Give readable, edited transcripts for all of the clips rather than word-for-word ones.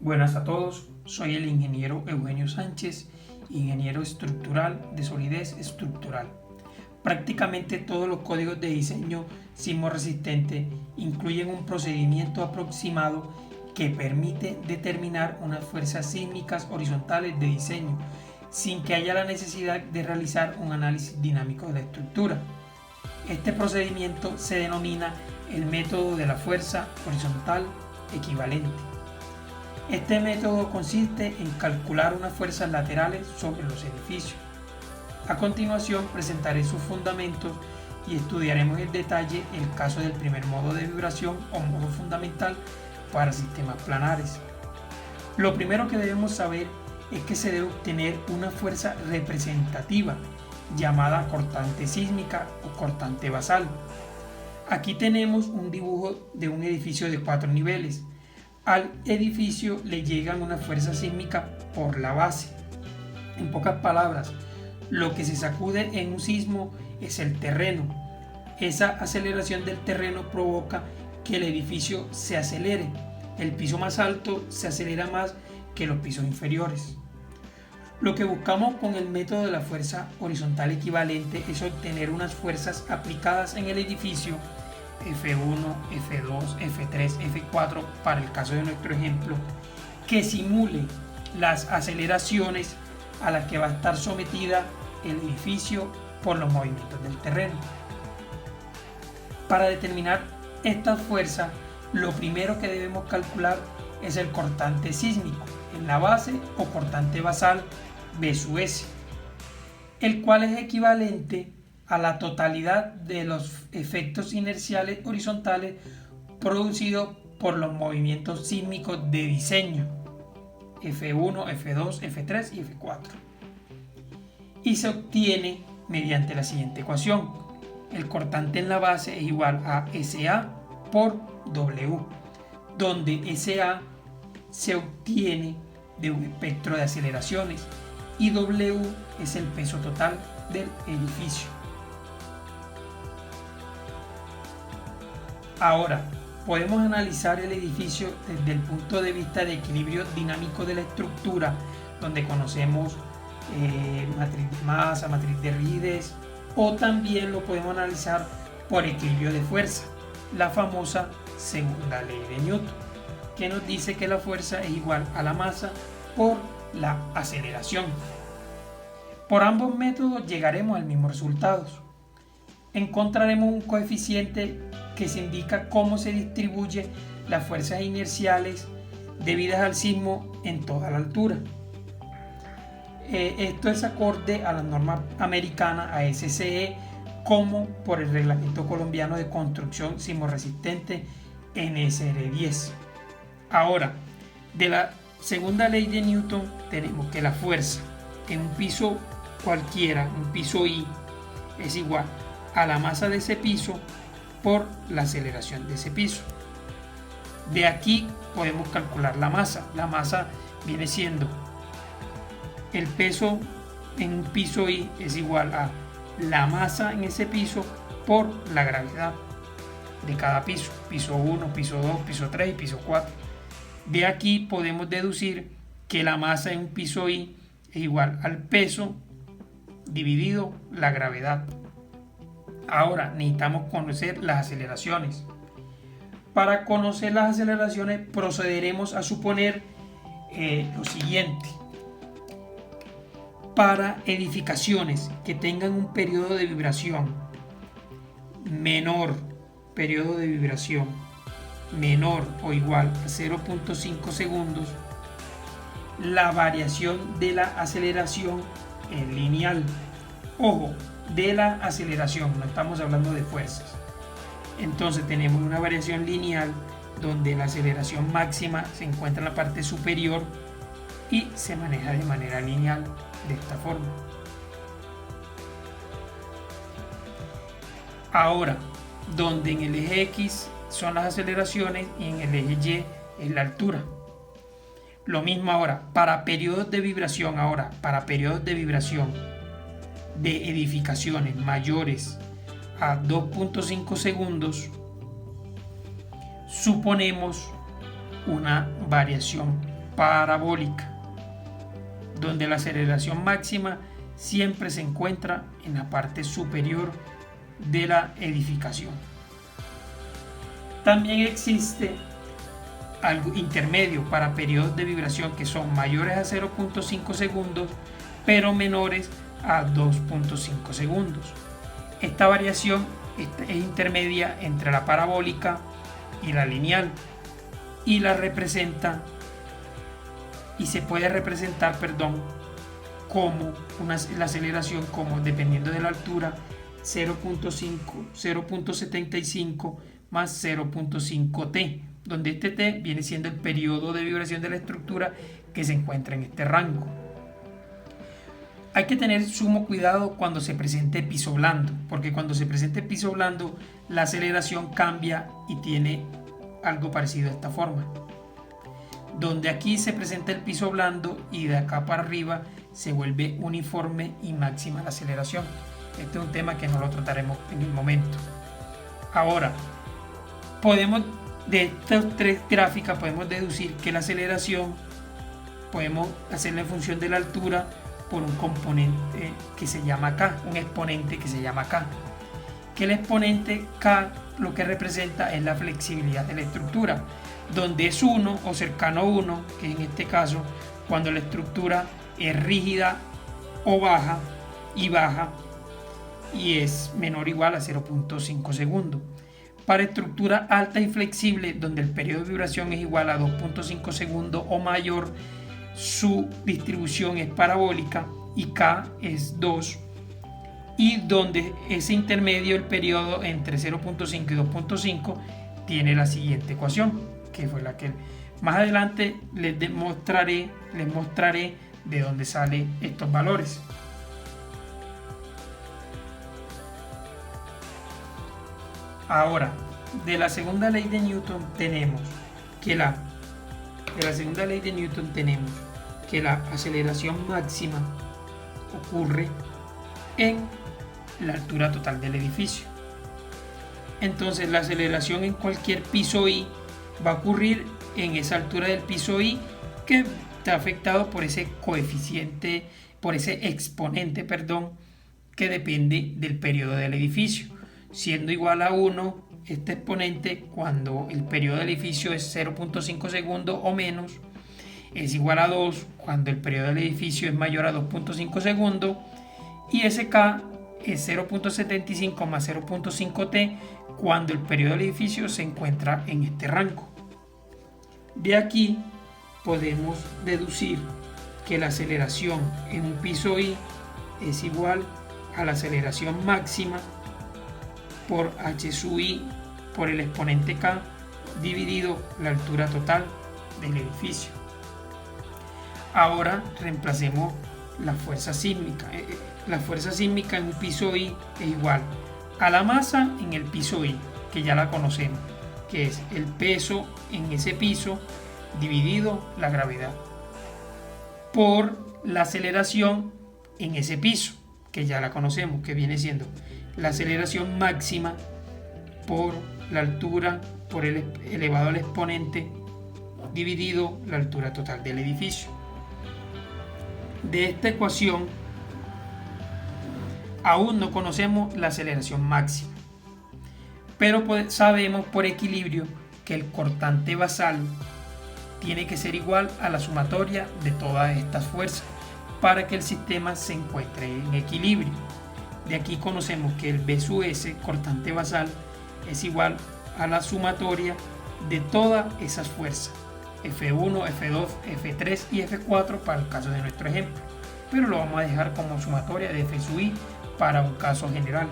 Buenas a todos, soy el ingeniero Eugenio Sánchez, ingeniero estructural de solidez estructural. Prácticamente todos los códigos de diseño sismorresistente incluyen un procedimiento aproximado que permite determinar unas fuerzas sísmicas horizontales de diseño sin que haya la necesidad de realizar un análisis dinámico de la estructura. Este procedimiento se denomina el método de la fuerza horizontal equivalente. Este método consiste en calcular unas fuerzas laterales sobre los edificios. A continuación presentaré sus fundamentos y estudiaremos en detalle el caso del primer modo de vibración o modo fundamental para sistemas planares. Lo primero que debemos saber es que se debe obtener una fuerza representativa llamada cortante sísmica o cortante basal. Aquí tenemos un dibujo de un edificio de 4 niveles. Al edificio le llegan una fuerza sísmica por la base. En pocas palabras, lo que se sacude en un sismo es el terreno. Esa aceleración del terreno provoca que el edificio se acelere. El piso más alto se acelera más que los pisos inferiores. Lo que buscamos con el método de la fuerza horizontal equivalente es obtener unas fuerzas aplicadas en el edificio F1, F2, F3, F4 para el caso de nuestro ejemplo, que simule las aceleraciones a las que va a estar sometida el edificio por los movimientos del terreno. Para determinar esta fuerza, lo primero que debemos calcular es el cortante sísmico en la base o cortante basal B sub S, el cual es equivalente a la totalidad de los efectos inerciales horizontales producidos por los movimientos sísmicos de diseño F1, F2, F3 y F4. Y se obtiene mediante la siguiente ecuación. El cortante en la base es igual a SA por W, donde SA se obtiene de un espectro de aceleraciones y W es el peso total del edificio. Ahora, podemos analizar el edificio desde el punto de vista de equilibrio dinámico de la estructura, donde conocemos matriz de masa, matriz de rigidez, o también lo podemos analizar por equilibrio de fuerza, la famosa segunda ley de Newton, que nos dice que la fuerza es igual a la masa por la aceleración. Por ambos métodos llegaremos al mismo resultado. Encontraremos un coeficiente que se indica cómo se distribuye las fuerzas inerciales debidas al sismo en toda la altura. Esto es acorde a la norma americana ASCE como por el reglamento colombiano de construcción sismorresistente NSR10. Ahora, de la segunda ley de Newton tenemos que la fuerza en un piso cualquiera, un piso I, es igual a la masa de ese piso por la aceleración de ese piso. De aquí podemos calcular la masa. La masa viene siendo el peso en un piso I es igual a la masa en ese piso por la gravedad de cada piso. Piso 1, piso 2, piso 3 y piso 4. De aquí podemos deducir que la masa en un piso I es igual al peso dividido la gravedad. Ahora necesitamos conocer las aceleraciones. Para conocer las aceleraciones procederemos a suponer lo siguiente. Para edificaciones que tengan un periodo de vibración menor, menor o igual a 0.5 segundos, la variación de la aceleración es lineal. Ojo, de la aceleración, no estamos hablando de fuerzas. Entonces tenemos una variación lineal donde la aceleración máxima se encuentra en la parte superior y se maneja de manera lineal de esta forma. Ahora, donde en el eje X son las aceleraciones y en el eje Y es la altura. Lo mismo ahora, para periodos de vibración, de edificaciones mayores a 2.5 segundos, suponemos una variación parabólica, donde la aceleración máxima siempre se encuentra en la parte superior de la edificación. También existe algo intermedio para periodos de vibración que son mayores a 0.5 segundos, pero menores a 2.5 segundos. Esta variación es intermedia entre la parabólica y la lineal y se puede representar, como la aceleración como, dependiendo de la altura, 0.5, 0.75 más 0.5 t, donde este t viene siendo el periodo de vibración de la estructura que se encuentra en este rango. Hay que tener sumo cuidado cuando se presente piso blando, porque cuando se presente piso blando la aceleración cambia y tiene algo parecido a esta forma, donde aquí se presenta el piso blando y de acá para arriba se vuelve uniforme y máxima la aceleración. Este es un tema que no lo trataremos en el momento. Ahora, de estas tres gráficas podemos deducir que la aceleración podemos hacerla en función de la altura por un componente que se llama K, un exponente que se llama K. Que el exponente K lo que representa es la flexibilidad de la estructura, donde es 1 o cercano a 1, que en este caso cuando la estructura es rígida o baja y es menor o igual a 0.5 segundos. Para estructura alta y flexible, donde el periodo de vibración es igual a 2.5 segundos o mayor, su distribución es parabólica y K es 2, y donde ese intermedio, el periodo entre 0.5 y 2.5, tiene la siguiente ecuación, que fue la que más adelante les mostraré de dónde salen estos valores. Ahora, de la segunda ley de Newton tenemos que la aceleración máxima ocurre en la altura total del edificio. Entonces la aceleración en cualquier piso I va a ocurrir en esa altura del piso I, que está afectado por ese coeficiente, por ese exponente, que depende del periodo del edificio, siendo igual a 1 este exponente cuando el periodo del edificio es 0.5 segundos o menos, es igual a 2 cuando el periodo del edificio es mayor a 2.5 segundos, y ese K es 0.75 más 0.5 t cuando el periodo del edificio se encuentra en este rango. De aquí podemos deducir que la aceleración en un piso I es igual a la aceleración máxima por h sub i por el exponente K dividido la altura total del edificio. Ahora reemplacemos la fuerza sísmica. La fuerza sísmica en un piso I es igual a la masa en el piso I, que ya la conocemos, que es el peso en ese piso dividido la gravedad, por la aceleración en ese piso, que ya la conocemos, que viene siendo la aceleración máxima por la altura por el elevado al exponente dividido la altura total del edificio. De esta ecuación aún no conocemos la aceleración máxima, pero sabemos por equilibrio que el cortante basal tiene que ser igual a la sumatoria de todas estas fuerzas para que el sistema se encuentre en equilibrio. De aquí conocemos que el B sub S, cortante basal, es igual a la sumatoria de todas esas fuerzas, F1, F2, F3 y F4 para el caso de nuestro ejemplo, pero lo vamos a dejar como sumatoria de F sub I para un caso general.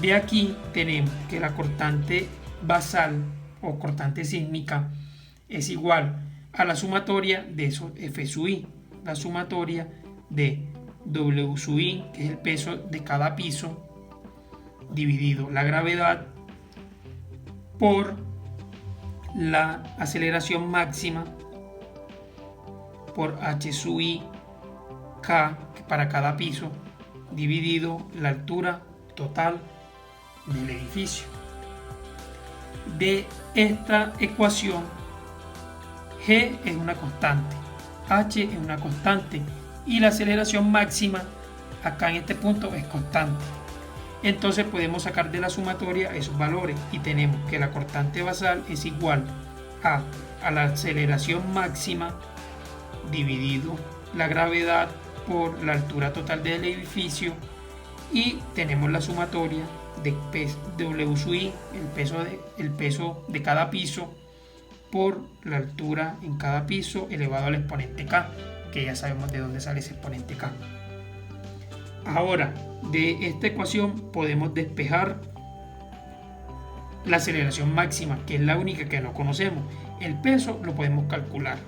De aquí tenemos que la cortante basal o cortante sísmica es igual a la sumatoria de esos F sub I, la sumatoria de W sub I, que es el peso de cada piso, dividido la gravedad por la aceleración máxima por h sub i K para cada piso, dividido la altura total del edificio. De esta ecuación G es una constante, H es una constante y la aceleración máxima acá en este punto es constante. Entonces podemos sacar de la sumatoria esos valores y tenemos que la cortante basal es igual a la aceleración máxima dividido la gravedad por la altura total del edificio, y tenemos la sumatoria de W sub I, el peso de cada piso, por la altura en cada piso elevado al exponente K, que ya sabemos de dónde sale ese exponente K. Ahora, de esta ecuación podemos despejar la aceleración máxima, que es la única que no conocemos. El peso lo podemos calcular.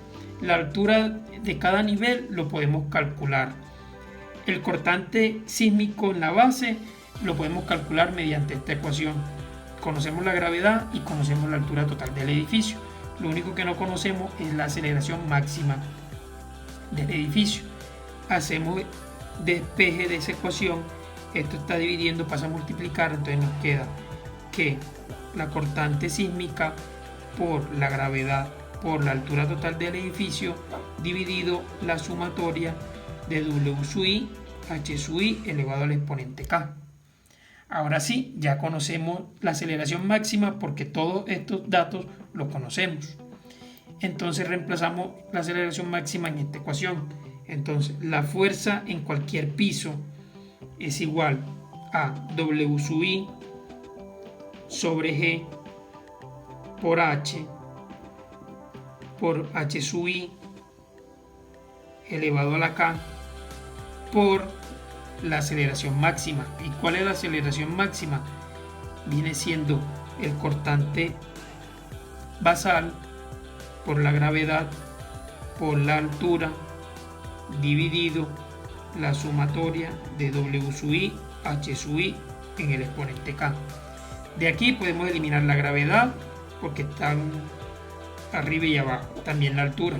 La altura de cada nivel lo podemos calcular. El cortante sísmico en la base lo podemos calcular mediante esta ecuación. Conocemos la gravedad y conocemos la altura total del edificio. Lo único que no conocemos es la aceleración máxima del edificio. Hacemos despeje de esa ecuación. Esto está dividiendo, pasa a multiplicar, entonces nos queda que la cortante sísmica por la gravedad por la altura total del edificio dividido la sumatoria de W sub I, H sub I elevado al exponente K. Ahora sí, ya conocemos la aceleración máxima porque todos estos datos los conocemos. Entonces reemplazamos la aceleración máxima en esta ecuación. Entonces la fuerza en cualquier piso es igual a W sub I sobre G por H por H sub I elevado a la K por la aceleración máxima. ¿Y cuál es la aceleración máxima? Viene siendo el cortante basal por la gravedad por la altura dividido la sumatoria de W sub I, H sub I en el exponente K. De aquí podemos eliminar la gravedad porque están arriba y abajo, también la altura.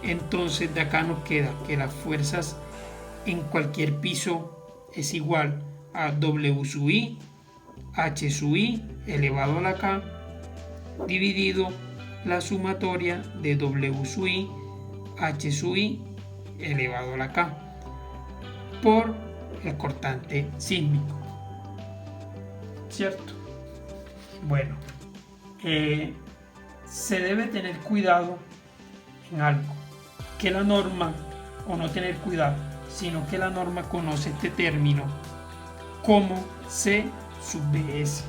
Entonces de acá nos queda que las fuerzas en cualquier piso es igual a W sub I, H sub I elevado a la K dividido la sumatoria de W sub I, H sub I elevado a la K por el cortante sísmico. ¿Cierto? Bueno, se debe tener cuidado en algo, que la norma, o no tener cuidado, sino que la norma conoce este término como C sub ds,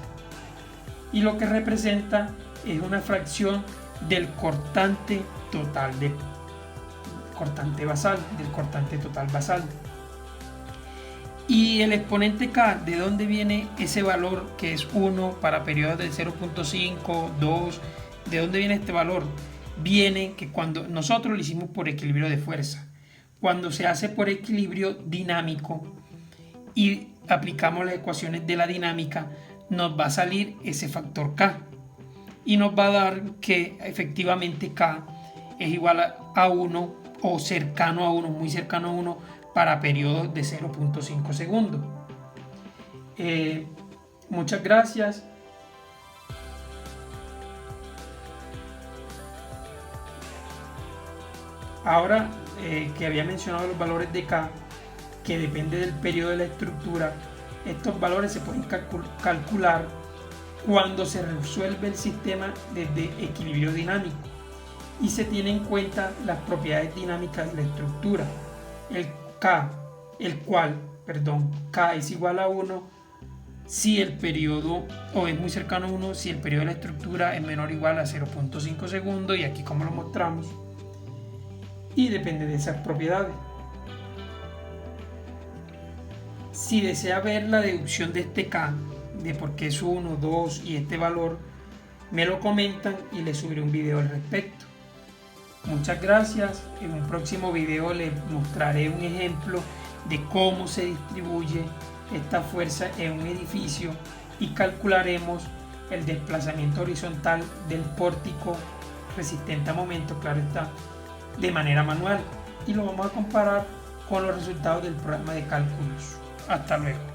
y lo que representa es una fracción del cortante total del cortante total basal. Y el exponente K, ¿de dónde viene ese valor que es 1 para periodos de 0.5, 2? ¿De dónde viene este valor? Viene que cuando nosotros lo hicimos por equilibrio de fuerza, cuando se hace por equilibrio dinámico y aplicamos las ecuaciones de la dinámica, nos va a salir ese factor K y nos va a dar que efectivamente K es igual a 1 o cercano a 1, muy cercano a 1 para periodos de 0.5 segundos. Muchas gracias. Ahora que había mencionado los valores de K, que depende del periodo de la estructura, estos valores se pueden calcular cuando se resuelve el sistema desde equilibrio dinámico y se tienen en cuenta las propiedades dinámicas de la estructura. K es igual a 1 si el periodo, o es muy cercano a 1 si el periodo de la estructura es menor o igual a 0.5 segundos, y aquí como lo mostramos, y depende de esas propiedades. Si desea ver la deducción de este K, de por qué es 1, 2 y este valor, me lo comentan y les subiré un video al respecto. Muchas gracias. En un próximo video les mostraré un ejemplo de cómo se distribuye esta fuerza en un edificio y calcularemos el desplazamiento horizontal del pórtico resistente a momento, claro está, de manera manual, y lo vamos a comparar con los resultados del programa de cálculos. Hasta luego.